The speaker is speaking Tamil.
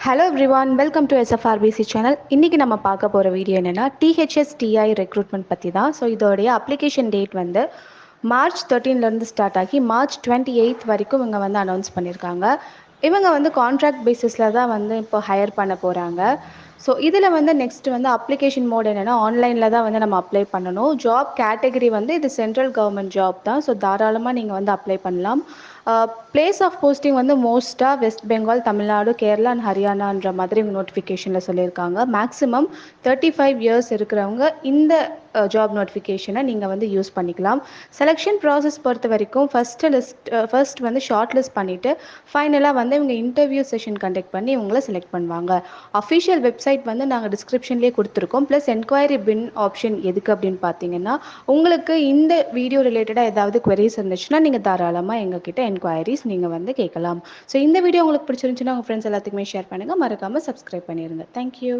Hello everyone, welcome to SFRBC channel. இன்னைக்கு நம்ம பார்க்க போகிற வீடியோ என்னென்னா THSTI ரெக்ரூட்மெண்ட் பற்றி தான். ஸோ இதோடைய அப்ளிகேஷன் டேட் வந்து மார்ச் 13லேருந்து ஸ்டார்ட் ஆகி மார்ச் 28 வரைக்கும் இவங்க வந்து அனௌன்ஸ் பண்ணியிருக்காங்க. இவங்க வந்து கான்ட்ராக்ட் பேசிஸில் தான் வந்து இப்போ ஹையர் பண்ண போகிறாங்க. ஸோ இதில் வந்து நெக்ஸ்ட் வந்து அப்ளிகேஷன் மோட் என்னென்னா ஆன்லைனில் தான் வந்து நம்ம அப்ளை பண்ணணும். ஜாப் கேட்டகரி வந்து இது சென்ட்ரல் கவர்மெண்ட் ஜாப் தான். ஸோ தாராளமாக நீங்கள் வந்து அப்ளை பண்ணலாம். பிளேஸ் ஆஃப் போஸ்டிங் வந்து மோஸ்ட்டாக வெஸ்ட் பெங்கால், தமிழ்நாடு, கேரளா அண்ட் ஹரியானான்ற மாதிரி நோட்டிஃபிகேஷனில் சொல்லியிருக்காங்க. மேக்ஸிமம் 35 இயர்ஸ் இருக்கிறவங்க இந்த ஜாப் நோட்டிஃபிகேஷனை நீங்கள் வந்து யூஸ் பண்ணிக்கலாம். செலெக்ஷன் ப்ராசஸ் பொறுத்த வரைக்கும் ஃபர்ஸ்ட் வந்து ஷார்ட் லிஸ்ட் பண்ணிவிட்டு ஃபைனலாக வந்து இவங்க இன்டர்வியூ செஷன் கண்டக்ட் பண்ணி இவங்களை செலக்ட் பண்ணுவாங்க. அஃபிஷியல் வெப்சைட் வந்து நாங்கள் டிஸ்கிரிப்ஷன்லேயே கொடுத்துருக்கோம். ப்ளஸ் என்கொயரி பின் ஆப்ஷன் எதுக்கு அப்படின்னு பார்த்தீங்கன்னா, உங்களுக்கு இந்த வீடியோ ரிலேட்டடாக ஏதாவது queries இருந்துச்சுன்னா நீங்கள் தாராளமாக எங்ககிட்ட என்கொயரிஸ் நீங்கள் வந்து கேட்கலாம். ஸோ இந்த வீடியோ உங்களுக்கு பிடிச்சிருந்துச்சுன்னா உங்கள் ஃப்ரெண்ட்ஸ் எல்லாத்துக்குமே ஷேர் பண்ணுங்கள். மறக்காமல் சப்ஸ்கிரைப் பண்ணிடுங்க. தேங்க்யூ.